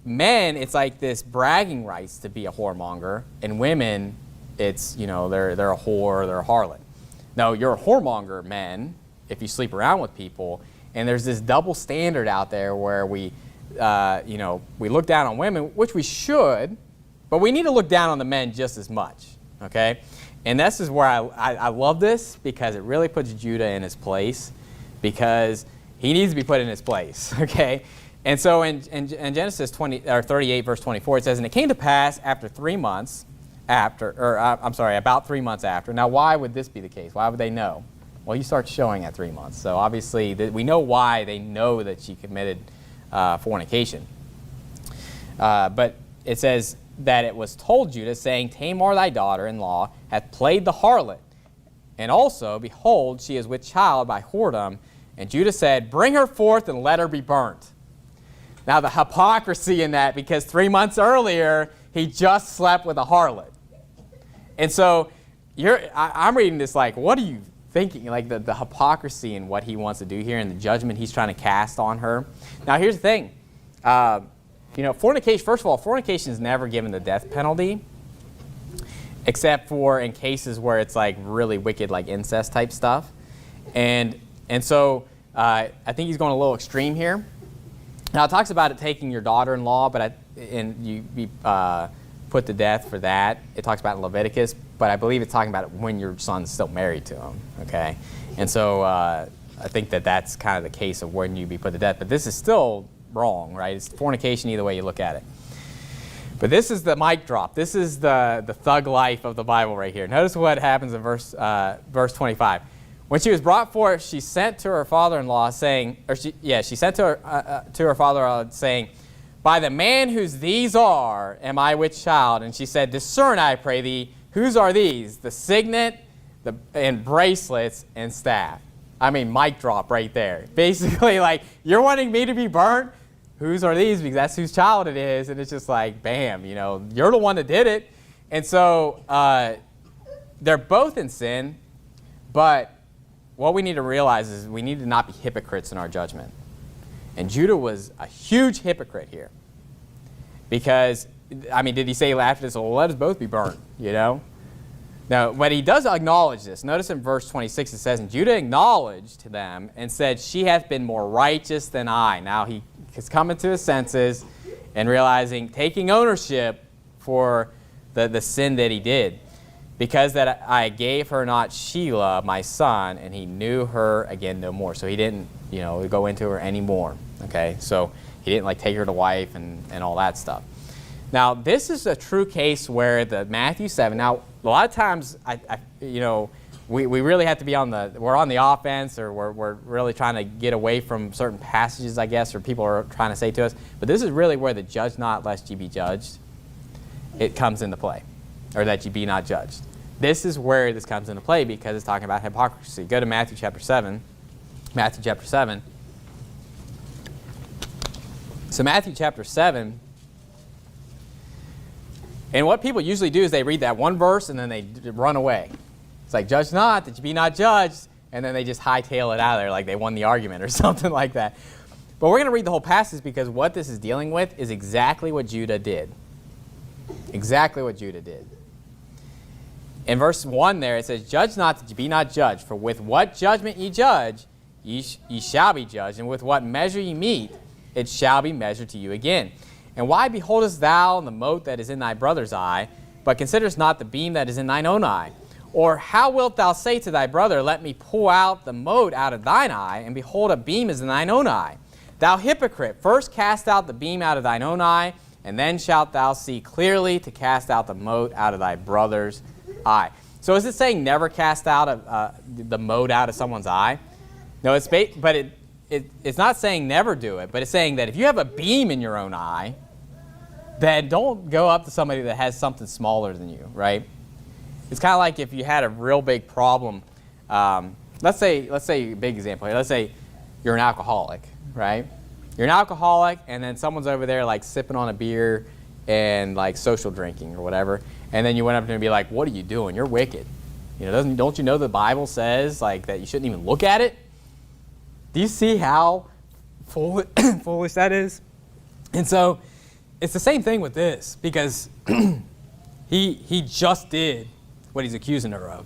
men, it's like this bragging rights to be a whoremonger, and women, it's, they're a whore, they're a harlot. Now, you're a whoremonger, men, if you sleep around with people, and there's this double standard out there where we look down on women, which we should, but we need to look down on the men just as much, okay? And this is where I love this, because it really puts Judah in his place, because he needs to be put in his place, okay? And so in Genesis 38, verse 24, it says, and it came to pass after 3 months about 3 months after. Now, why would this be the case? Why would they know? Well, you start showing at 3 months. So obviously, we know why they know that she committed fornication. But it says that it was told Judah, saying, Tamar thy daughter-in-law hath played the harlot, and also, behold, she is with child by whoredom. And Judah said, bring her forth and let her be burnt. Now, the hypocrisy in that, because 3 months earlier, he just slept with a harlot. And so I'm reading this like, what are you thinking? Like the hypocrisy in what he wants to do here and the judgment he's trying to cast on her. Now, here's the thing. Fornication, first of all, fornication is never given the death penalty, except for in cases where it's like really wicked, like incest type stuff. And so I think he's going a little extreme here. Now, it talks about it taking your daughter-in-law, and you be put to death for that. It talks about it in Leviticus, but I believe it's talking about it when your son's still married to him, okay? And so I think that's kind of the case of when you be put to death. But this is still wrong, right? It's fornication either way you look at it. But this is the mic drop. This is the thug life of the Bible right here. Notice what happens in verse 25. When she was brought forth, she sent to her father-in-law saying, she sent to her father-in-law saying, by the man whose these are, am I with child? And she said, discern, I pray thee, whose are these? The signet, and bracelets, and staff. I mean, mic drop right there. Basically, like, you're wanting me to be burnt? Whose are these? Because that's whose child it is. And it's just like, bam, you're the one that did it. And so they're both in sin, but what we need to realize is we need to not be hypocrites in our judgment. And Judah was a huge hypocrite here. Because, did he say after this, well, let us both be burnt, No, but he does acknowledge this. Notice in verse 26 it says, and Judah acknowledged them and said, she hath been more righteous than I. Now he is coming to his senses, and realizing, taking ownership for the sin that he did. Because that I gave her not Shelah, my son, and he knew her again no more. So he didn't, go into her anymore. Okay, so he didn't like take her to wife and all that stuff. Now, this is a true case where the Matthew 7, now, a lot of times, we really have to be we're on the offense, or we're really trying to get away from certain passages, I guess, or people are trying to say to us. But this is really where the judge not lest ye be judged, it comes into play, or that ye be not judged. This is where this comes into play because it's talking about hypocrisy. Go to Matthew chapter 7. Matthew chapter 7. So Matthew chapter 7, and what people usually do is they read that one verse and then they run away. It's like, judge not, that you be not judged, and then they just hightail it out of there like they won the argument or something like that. But we're going to read the whole passage because what this is dealing with is exactly what Judah did. Exactly what Judah did. In verse 1 there, it says, judge not that ye be not judged, for with what judgment ye judge, ye shall be judged, and with what measure ye mete, it shall be measured to you again. And why beholdest thou the mote that is in thy brother's eye, but considerest not the beam that is in thine own eye? Or how wilt thou say to thy brother, let me pull out the mote out of thine eye, and behold, a beam is in thine own eye? Thou hypocrite, first cast out the beam out of thine own eye, and then shalt thou see clearly to cast out the mote out of thy brother's eye. So is it saying never cast out the mote out of someone's eye? No, it's not saying never do it, but it's saying that if you have a beam in your own eye, then don't go up to somebody that has something smaller than you, right? It's kind of like if you had a real big problem. Let's say a big example here. Let's say you're an alcoholic, right? You're an alcoholic, and then someone's over there like sipping on a beer and like social drinking or whatever, and then you went up to him and be like, "What are you doing? You're wicked. Don't you know the Bible says like that you shouldn't even look at it?" Do you see how foolish that is? And so it's the same thing with this, because he just did what he's accusing her of.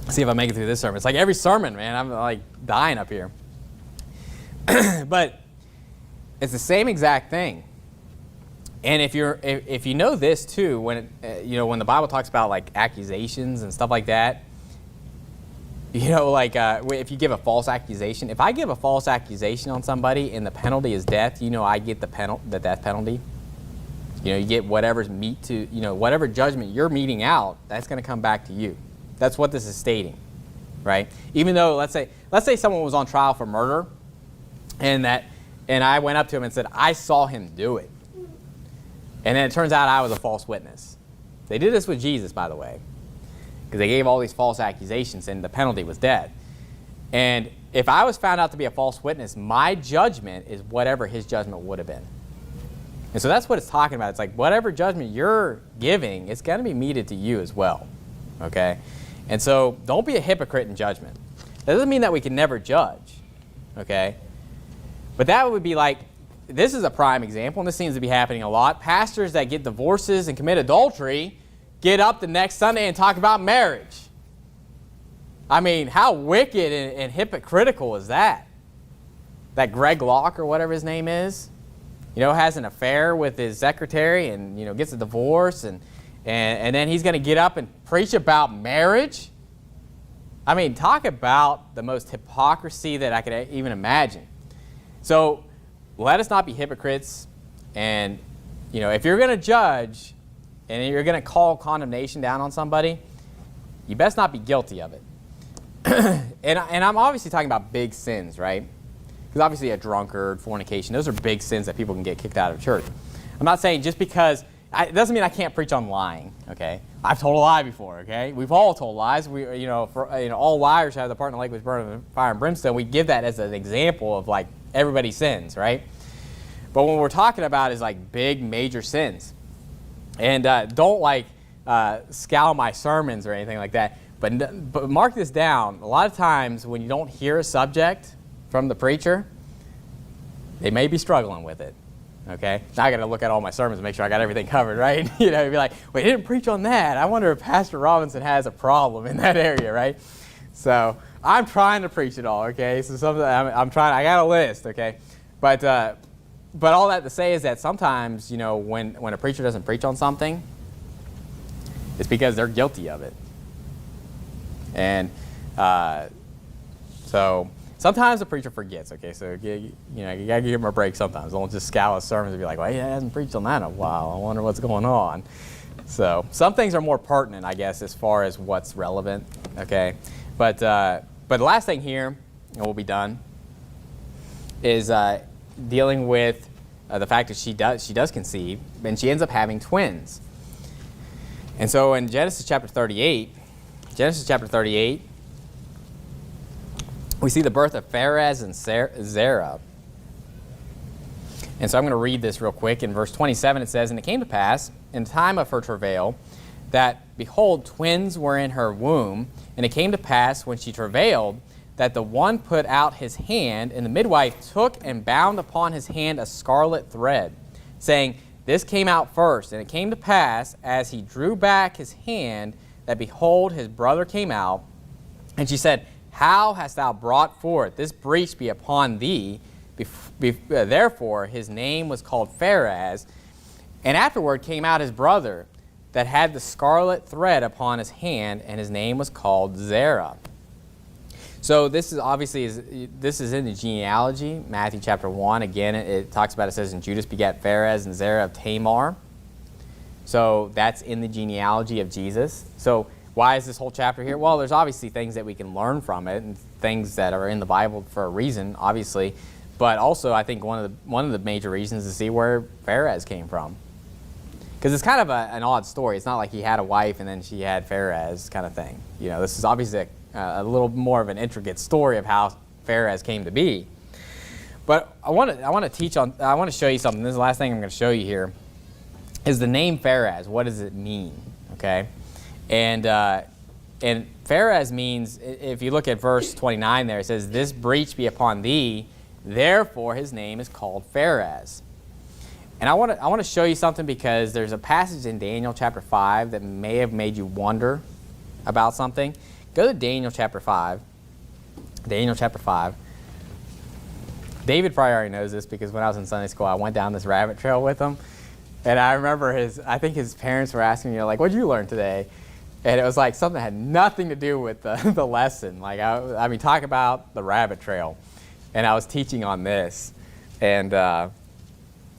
See if I make it through this sermon. It's like every sermon, man. I'm like dying up here. But it's the same exact thing. And if you know this too, when when the Bible talks about like accusations and stuff like that, if you give a false accusation, if I give a false accusation on somebody and the penalty is death, I get the death penalty. You get whatever's whatever judgment you're meting out, that's going to come back to you. That's what this is stating, right? Even though let's say someone was on trial for murder, and I went up to him and said, I saw him do it. And then it turns out I was a false witness. They did this with Jesus, by the way, because they gave all these false accusations and the penalty was death. And if I was found out to be a false witness, my judgment is whatever his judgment would have been. And so that's what it's talking about. It's like whatever judgment you're giving, it's going to be meted to you as well. Okay? And so don't be a hypocrite in judgment. That doesn't mean that we can never judge. Okay? But that would be like, this is a prime example, and this seems to be happening a lot. Pastors that get divorces and commit adultery get up the next Sunday and talk about marriage. I mean, how wicked and hypocritical is that? That Greg Locke or whatever his name is, has an affair with his secretary and, gets a divorce and then he's going to get up and preach about marriage? I mean, talk about the most hypocrisy that I could even imagine. So let us not be hypocrites. And, if you're going to judge and you're going to call condemnation down on somebody, you best not be guilty of it. and I'm obviously talking about big sins, right? Because obviously a drunkard, fornication, those are big sins that people can get kicked out of church. I'm not saying just because, it doesn't mean I can't preach on lying, okay? I've told a lie before, okay? We've all told lies. All liars have the part in the lake which burns with fire and brimstone. We give that as an example of like everybody sins, right? But what we're talking about is like big, major sins. And don't like scowl my sermons or anything like that. But mark this down. A lot of times when you don't hear a subject from the preacher, they may be struggling with it. Okay? Now I got to look at all my sermons and make sure I got everything covered, right? You'd be like, well, he didn't preach on that. I wonder if Pastor Robinson has a problem in that area, right? So I'm trying to preach it all, okay? So I'm trying. I got a list, okay? But but all that to say is that sometimes, when a preacher doesn't preach on something, it's because they're guilty of it. And so sometimes the preacher forgets, okay? So, you got to give him a break sometimes. Don't just scour his sermons and be like, well, he hasn't preached on that in a while. I wonder what's going on. So some things are more pertinent, I guess, as far as what's relevant, okay? But the last thing here, and we'll be done, is dealing with the fact that she does conceive, and she ends up having twins. And so in Genesis chapter 38, we see the birth of Pharez and Zerah. And so I'm going to read this real quick. In verse 27 it says, "And it came to pass, in the time of her travail, that, behold, twins were in her womb. And it came to pass, when she travailed, that the one put out his hand, and the midwife took and bound upon his hand a scarlet thread, saying, This came out first. And it came to pass, as he drew back his hand, that, behold, his brother came out. And she said, How hast thou brought forth? This breach be upon thee. Therefore his name was called Pharez. And afterward came out his brother, that had the scarlet thread upon his hand, and his name was called Zerah." So this is obviously in the genealogy, Matthew chapter 1. Again, it talks about, it says, "And Judas begat Pharez and Zerah of Tamar." So that's in the genealogy of Jesus. So why is this whole chapter here? Well, there's obviously things that we can learn from it, and things that are in the Bible for a reason, obviously. But also, I think one of the major reasons is to see where Pharez came from. Because it's kind of an odd story. It's not like he had a wife and then she had Pharez kind of thing. This is obviously a little more of an intricate story of how Pharez came to be. But I want to show you something. This is the last thing I'm going to show you here. Is the name Pharez. What does it mean? Okay, and Pharez means, if you look at verse 29 there, it says, "This breach be upon thee, therefore his name is called Pharez." And I want to show you something, because there's a passage in Daniel chapter 5 that may have made you wonder about something. Go to Daniel chapter 5. Daniel chapter 5. David probably already knows this, because when I was in Sunday school, I went down this rabbit trail with him. And I remember I think his parents were asking me, like, "What did you learn today?" And it was like something that had nothing to do with the lesson. Like, talk about the rabbit trail. And I was teaching on this. And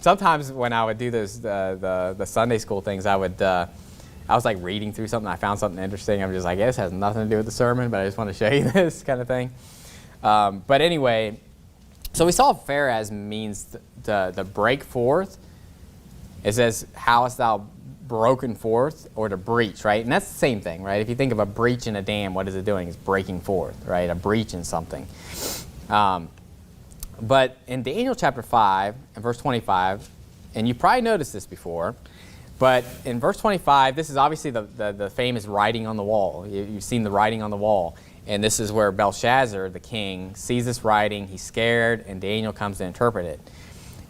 sometimes when I would do those the Sunday school things, I was like reading through something, I found something interesting. I'm just like, this has nothing to do with the sermon, but I just want to show you this kind of thing. But anyway, so we saw Pharez means to break forth. It says, "How hast thou broken forth," or to breach, right? And that's the same thing, right? If you think of a breach in a dam, what is it doing? It's breaking forth, right? A breach in something. But in Daniel chapter 5 and verse 25, and you probably noticed this before, but in verse 25, this is obviously the famous writing on the wall. You've seen the writing on the wall. And this is where Belshazzar, the king, sees this writing. He's scared, and Daniel comes to interpret it.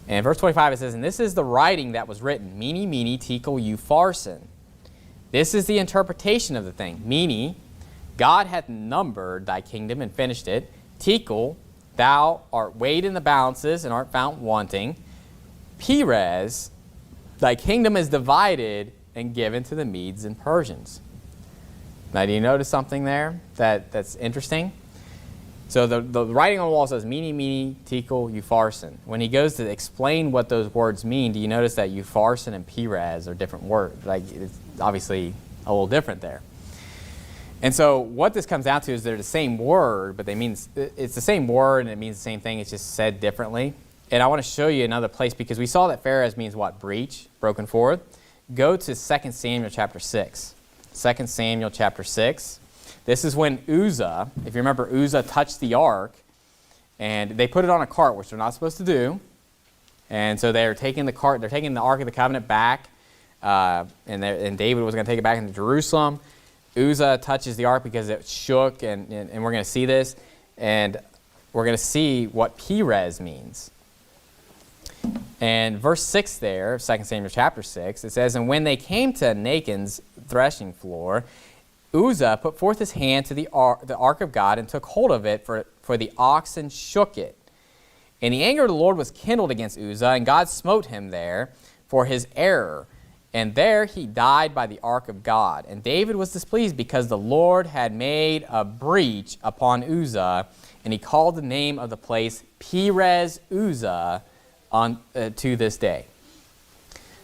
And in verse 25 it says, "And this is the writing that was written, Mene, Mene, Tekel, Upharsin. This is the interpretation of the thing. Mene, God hath numbered thy kingdom and finished it. Tekel, thou art weighed in the balances and art found wanting. Perez, thy kingdom is divided and given to the Medes and Persians." Now, do you notice something there that's interesting? So the writing on the wall says, "Mene, Mene, Tekel, Upharsin." When he goes to explain what those words mean, do you notice that Upharsin and Perez are different words? Like, it's obviously a little different there. And so what this comes down to is they're the same word, but it's the same word and it means the same thing. It's just said differently. And I want to show you another place, because we saw that Pharez means what? Breach, broken forth. Go to 2 Samuel chapter 6. 2 Samuel chapter 6. This is when Uzzah, if you remember, Uzzah touched the ark, and they put it on a cart, which they're not supposed to do. And so they're taking the Ark of the Covenant back, and David was going to take it back into Jerusalem. Uzzah touches the ark because it shook, and we're going to see this, and we're going to see what Perez means. And verse 6 there, 2 Samuel chapter 6, it says, "And when they came to Nachon's threshing floor, Uzzah put forth his hand to the ark of God and took hold of it, for the oxen shook it. And the anger of the Lord was kindled against Uzzah, and God smote him there for his error. And there he died by the ark of God. And David was displeased because the Lord had made a breach upon Uzzah, and he called the name of the place Perez Uzzah to this day.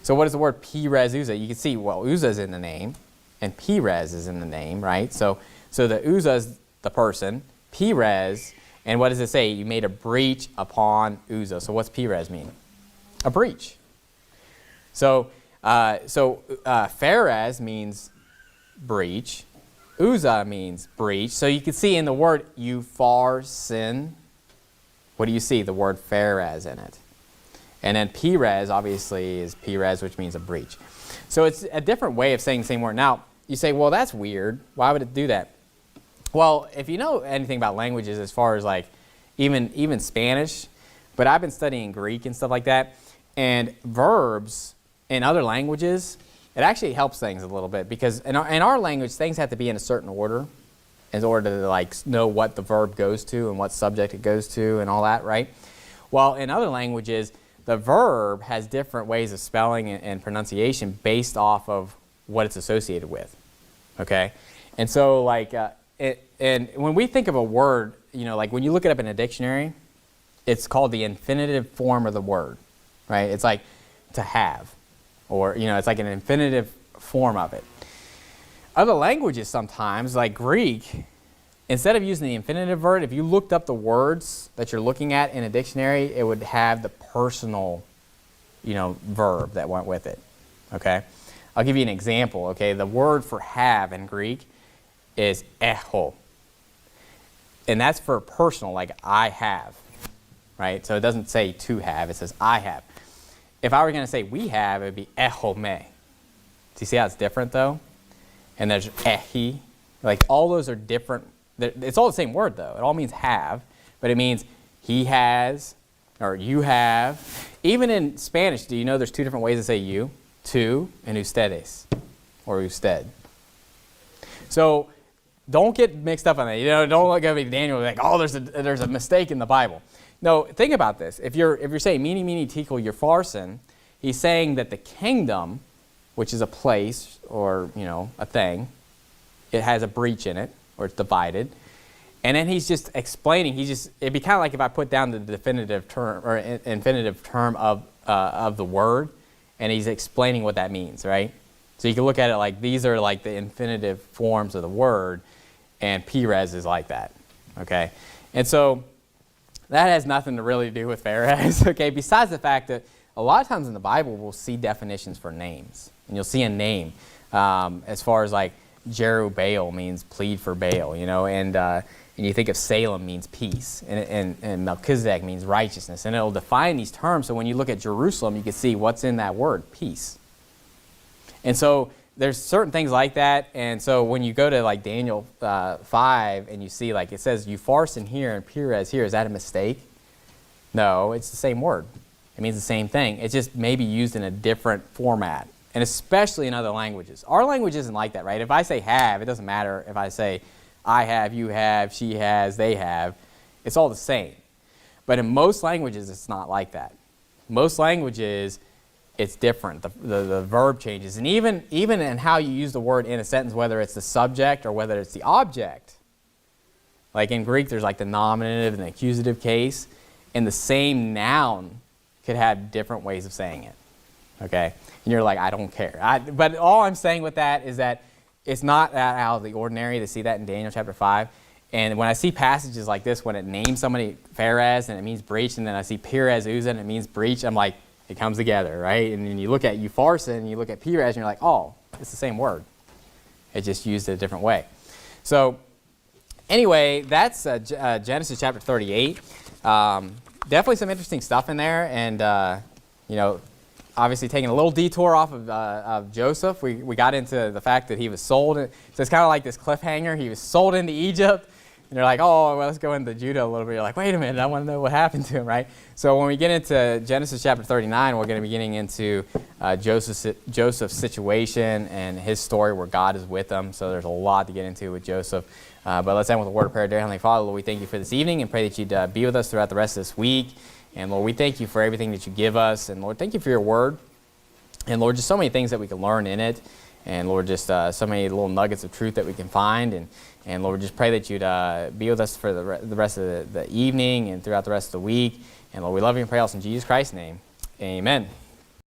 So what is the word Perez Uzzah? You can see, well, Uzzah is in the name, and Perez is in the name, right? So the Uzzah is the person, Perez, and what does it say? You made a breach upon Uzzah. So what's Perez mean? A breach. So Pharez means breach. Uzzah means breach. So you can see in the word upharsin, what do you see? The word Pharez in it. And then Perez, obviously, is Perez, which means a breach. So it's a different way of saying the same word. Now, you say, well, that's weird. Why would it do that? Well, if you know anything about languages as far as like even Spanish, but I've been studying Greek and stuff like that, and verbs in other languages, it actually helps things a little bit because in our language, things have to be in a certain order in order to like know what the verb goes to and what subject it goes to and all that, right? Well, in other languages, the verb has different ways of spelling and pronunciation based off of what it's associated with, okay? And so, like, and when we think of a word, you know, like when you look it up in a dictionary, it's called the infinitive form of the word, right? It's like to have, or, you know, it's like an infinitive form of it. Other languages sometimes, like Greek, instead of using the infinitive verb, if you looked up the words that you're looking at in a dictionary, it would have the personal, you know, verb that went with it, okay? I'll give you an example, okay? The word for have in Greek is echo. And that's for personal, like I have, right? So it doesn't say to have, it says I have. If I were going to say we have, it would be echo me. Do you see how it's different though? And there's ehi. Like all those are different. It's all the same word though. It all means have, but it means he has or you have. Even in Spanish, do you know there's two different ways to say you? Tu and ustedes or usted. So don't get mixed up on that. You know, don't go to Daniel like, oh, there's a mistake in the Bible. No, think about this. If you're saying mene tekel upharsin, he's saying that the kingdom, which is a place or, you know, a thing, it has a breach in it or it's divided. And then he's just explaining. It'd be kind of like if I put down the definitive term or infinitive term of the word, and he's explaining what that means, right? So you can look at it like these are like the infinitive forms of the word, and Perez is like that, okay? And so that has nothing to really do with Pharez, okay? Besides the fact that a lot of times in the Bible we'll see definitions for names, and you'll see a name as far as like Jerubbaal means plead for Baal, you know, and you think of Salem means peace, and Melchizedek means righteousness, and it'll define these terms. So when you look at Jerusalem, you can see what's in that word, peace. And so there's certain things like that. And so when you go to like Daniel 5 and you see like it says upharsin here and Perez here, is that a mistake? No, it's the same word. It means the same thing. It's just maybe used in a different format, and especially in other languages. Our language isn't like that, right? If I say have, it doesn't matter if I say I have, you have, she has, they have. It's all the same. But in most languages, it's not like that. Most languages, it's different. The verb changes. And even in how you use the word in a sentence, whether it's the subject or whether it's the object. Like in Greek, there's like the nominative and the accusative case. And the same noun could have different ways of saying it. Okay? And you're like, I don't care. But all I'm saying with that is that it's not that out of the ordinary to see that in Daniel chapter 5. And when I see passages like this, when it names somebody Pharez and it means breach, and then I see Perez Uzzah and it means breach, I'm like, it comes together, right? And then you look at upharsin and you look at Perez and you're like, oh, it's the same word. It's just used a different way. So anyway, that's Genesis chapter 38. Definitely some interesting stuff in there. And, you know, obviously taking a little detour off of Joseph, we got into the fact that he was sold. So it's kind of like this cliffhanger. He was sold into Egypt. And they're like, oh, well, let's go into Judah a little bit. You're like, wait a minute, I want to know what happened to him, right? So when we get into Genesis chapter 39, we're going to be getting into Joseph's situation and his story where God is with him. So there's a lot to get into with Joseph. But let's end with a word of prayer. Dear Heavenly Father, Lord, we thank you for this evening and pray that you'd be with us throughout the rest of this week. And Lord, we thank you for everything that you give us. And Lord, thank you for your word. And Lord, just so many things that we can learn in it. And Lord, just so many little nuggets of truth that we can find. And Lord, just pray that you'd be with us for the rest of the evening and throughout the rest of the week. And Lord, we love you and pray else in Jesus Christ's name. Amen.